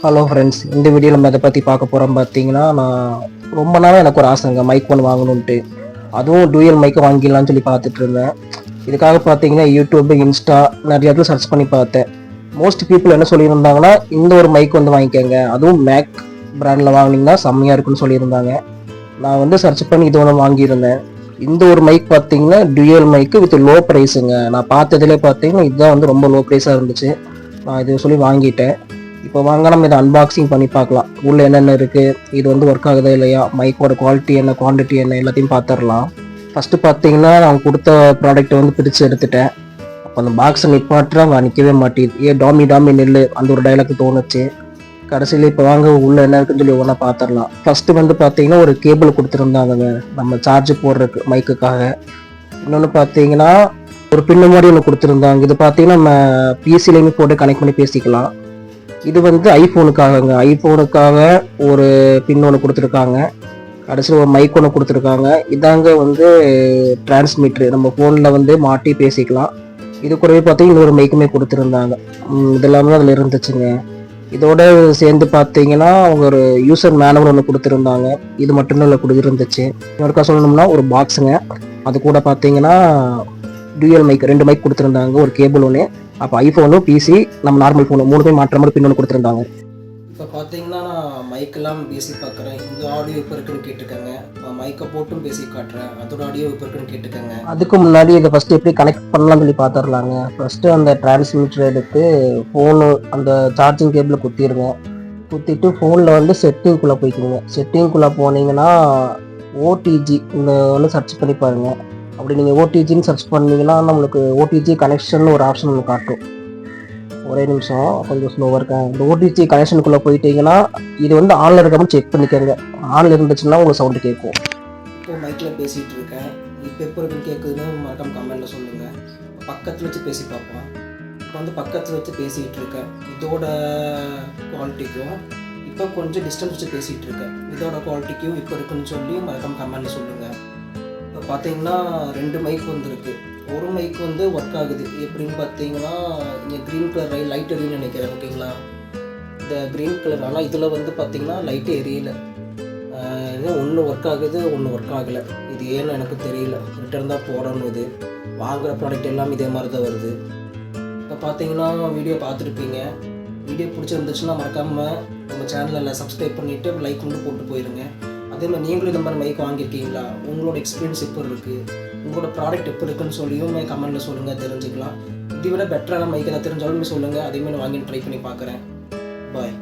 Hello friends, இந்த வீடியோவில் நம்ம இதை பற்றி பார்க்க போகிறோம். பார்த்தீங்கன்னா, நான் ரொம்ப நாளாக எனக்கு ஒரு ஆசைங்க மைக் ஒன்று வாங்கணுன்ட்டு. அதுவும் டூயல் மைக்கை வாங்கிடலான்னு சொல்லி பார்த்துட்டு இருந்தேன். இதுக்காக பார்த்தீங்கன்னா யூடியூப், இன்ஸ்டா நிறைய இடத்துல சர்ச் பண்ணி பார்த்தேன். மோஸ்ட் பீப்புள் என்ன சொல்லியிருந்தாங்கன்னா, இந்த ஒரு மைக் வந்து வாங்கிக்கோங்க, அதுவும் மேக் பிராண்டில் வாங்கினீங்கன்னா செம்மையாக இருக்குன்னு சொல்லியிருந்தாங்க. நான் வந்து சர்ச் பண்ணி இது ஒன்று வாங்கியிருந்தேன். இந்த ஒரு மைக் பார்த்தீங்கன்னா டூயல் மைக்கு வித் லோ ப்ரைஸுங்க. நான் பார்த்ததுலேயே பார்த்தீங்கன்னா இதுதான் வந்து ரொம்ப லோ ப்ரைஸாக இருந்துச்சு. நான் இது சொல்லி வாங்கிட்டேன். இப்போ வாங்க நம்ம இதை அன்பாக்சிங் பண்ணி பார்க்கலாம். உள்ளே என்னென்ன இருக்குது, இது வந்து ஒர்க் ஆகுதா இல்லையா, மைக்கோட குவாலிட்டி என்ன, குவான்டிட்டி என்ன, எல்லாத்தையும் பார்த்துடலாம். ஃபஸ்ட்டு பார்த்தீங்கன்னா நான் கொடுத்த ப்ராடக்ட்டை வந்து பிரித்து எடுத்துட்டேன். அப்போ அந்த பாக்ஸை நிப்பாட்டுற அங்கே நிற்கவே மாட்டேது. டாமி டாமி நெல்லு அந்த ஒரு டைலாக் தோணுச்சு. கடைசியில் இப்போ வாங்க உள்ளே என்ன இருக்குன்னு சொல்லி ஒன்றா பார்த்துடலாம். ஃபஸ்ட்டு வந்து பார்த்தீங்கன்னா ஒரு கேபிள் கொடுத்துருந்தாங்க நம்ம சார்ஜ் போடுறதுக்கு மைக்குக்காக. இன்னொன்று பார்த்தீங்கன்னா ஒரு பின்னு மாதிரி ஒன்று கொடுத்துருந்தாங்க. இது பார்த்தீங்கன்னா நம்ம பிசிலேயுமே போட்டு கனெக்ட் பண்ணி பேசிக்கலாம். இது வந்து ஐஃபோனுக்காக ஒரு பின் ஒன்று கொடுத்துருக்காங்க. கடைசியில் ஒரு மைக் ஒன்று கொடுத்துருக்காங்க. இதாங்க வந்து டிரான்ஸ்மிட்ரு, நம்ம ஃபோனில் வந்து மாட்டி பேசிக்கலாம். இது கூடவே பார்த்தீங்கன்னா இன்னொரு மைக்குமே கொடுத்துருந்தாங்க. இதெல்லாமே அதில் இருந்துச்சுங்க. இதோட சேர்ந்து பார்த்தீங்கன்னா அவங்க ஒரு யூசர் மேனுவல் ஒன்று கொடுத்துருந்தாங்க. இது மட்டும்தான் இல்லை இருந்துச்சு. இன்னொருக்கா சொல்லணும்னா ஒரு பாக்ஸுங்க. அது கூட பார்த்தீங்கன்னா டூயல் மைக் 2 மைக் கொடுத்துருந்தாங்க, ஒரு கேபிள் ஒன்று. அப்போ ஐஃபோனும் பிசி நம்ம நார்மல் ஃபோனு 3 மாற்ற மாதிரி பின் ஒன்று கொடுத்துருந்தாங்க. இப்போ பார்த்தீங்கன்னா நான் மைக்கெல்லாம் பேசி பார்க்குறேன். இந்த ஆடியோ இப்போ இருக்குன்னு கேட்டுக்கோங்க. மைக்கை போட்டும் பேசி காட்டுறேன், அதோட ஆடியோ இப்போ இருக்குன்னு கேட்டுக்கோங்க. அதுக்கு முன்னாடி இதை ஃபஸ்ட்டு எப்படி கனெக்ட் பண்ணலாம்னு சொல்லி பார்த்துடலாங்க. ஃபஸ்ட்டு அந்த டிரான்ஸ்மிட்டர் எடுத்து ஃபோனு அந்த சார்ஜிங் கேபிளில் குத்திடுங்க. குத்திட்டு ஃபோனில் வந்து செட்டிங்குள்ளே போய்க்குங்க. செட்டிங்குள்ளே போனீங்கன்னா ஓடிஜி இந்த ஒன்று சர்ச் பண்ணி பாருங்கள். அப்படி நீங்கள் ஓடிஜின்னு சர்ச் பண்ணிங்கன்னா நம்மளுக்கு ஓடிஜி கனெக்ஷன் ஒரு ஆப்ஷன் ஒன்று காட்டும். ஒரே நிமிஷம், கொஞ்சம் ஸ்லோவாக இருக்கேன். இந்த ஓடிஜி கனெக்ஷனுக்குள்ளே போயிட்டீங்கன்னா இது வந்து ஆனில் இருக்காமல் செக் பண்ணிக்கோங்க. ஆனில் இருந்துச்சுன்னா உங்களுக்கு சவுண்டு கேட்கும். இப்போ மைக்கில் பேசிகிட்டு இருக்கேன். இப்போ எப்போ இருக்குன்னு கேட்குதுன்னு மறக்காம கமெண்ட்டில் சொல்லுங்கள். பக்கத்தில் வச்சு பேசி பார்ப்போம். இப்போ வந்து பக்கத்தில் வச்சு பேசிகிட்டு இருக்கேன். இதோட குவாலிட்டிக்கும் இப்போ கொஞ்சம் டிஸ்டன்ஸ் வச்சு பேசிகிட்டு இருக்கேன். இதோட குவாலிட்டிக்கும் இப்போ இருக்குன்னு சொல்லி மறக்காம கமெண்ட்டில் சொல்லுங்கள். இப்போ பார்த்தீங்கன்னா 2 மைக் வந்துருக்கு. ஒரு மைக் வந்து ஒர்க் ஆகுது. எப்படின்னு பார்த்தீங்கன்னா இங்கே க்ரீன் கலர் லைட் எரியுன்னு நினைக்கிறேன். ஓகேங்களா, இந்த க்ரீன் கலர். ஆனால் இதில் வந்து பார்த்தீங்கன்னா லைட்டு எரியலை. ஒன்று ஒர்க் ஆகுது, ஒன்று ஒர்க் ஆகலை. இது ஏன்னு எனக்கு தெரியல. ரிட்டர்ன் தான் போடணும். இது வாங்குகிற ப்ராடக்ட் எல்லாம் இதே மாதிரி தான் வருது. இப்போ பார்த்தீங்கன்னா வீடியோ பார்த்துருப்பீங்க. வீடியோ பிடிச்சிருந்துச்சுன்னா மறக்காமல் நம்ம சேனலில் சப்ஸ்கிரைப் பண்ணிவிட்டு லைக் வந்து போட்டு போயிடுங்க. அதே மாதிரி நீங்களும் இந்த மாதிரி மைக் வாங்கியிருக்கீங்களா, உங்களோட எக்ஸ்பீரியன்ஸ் எப்போ இருக்குது, உங்களோட ப்ராடக்ட் எப்போ இருக்குன்னு சொல்லியும் கமெண்ட்டில் சொல்லுங்கள், தெரிஞ்சுக்கலாம். இதை விட பெட்டரான மைக் எதாவது தெரிஞ்சாலும் சொல்லுங்கள். அதேமாதிரி வாங்கி ட்ரை பண்ணி பார்க்குறேன். பாய்.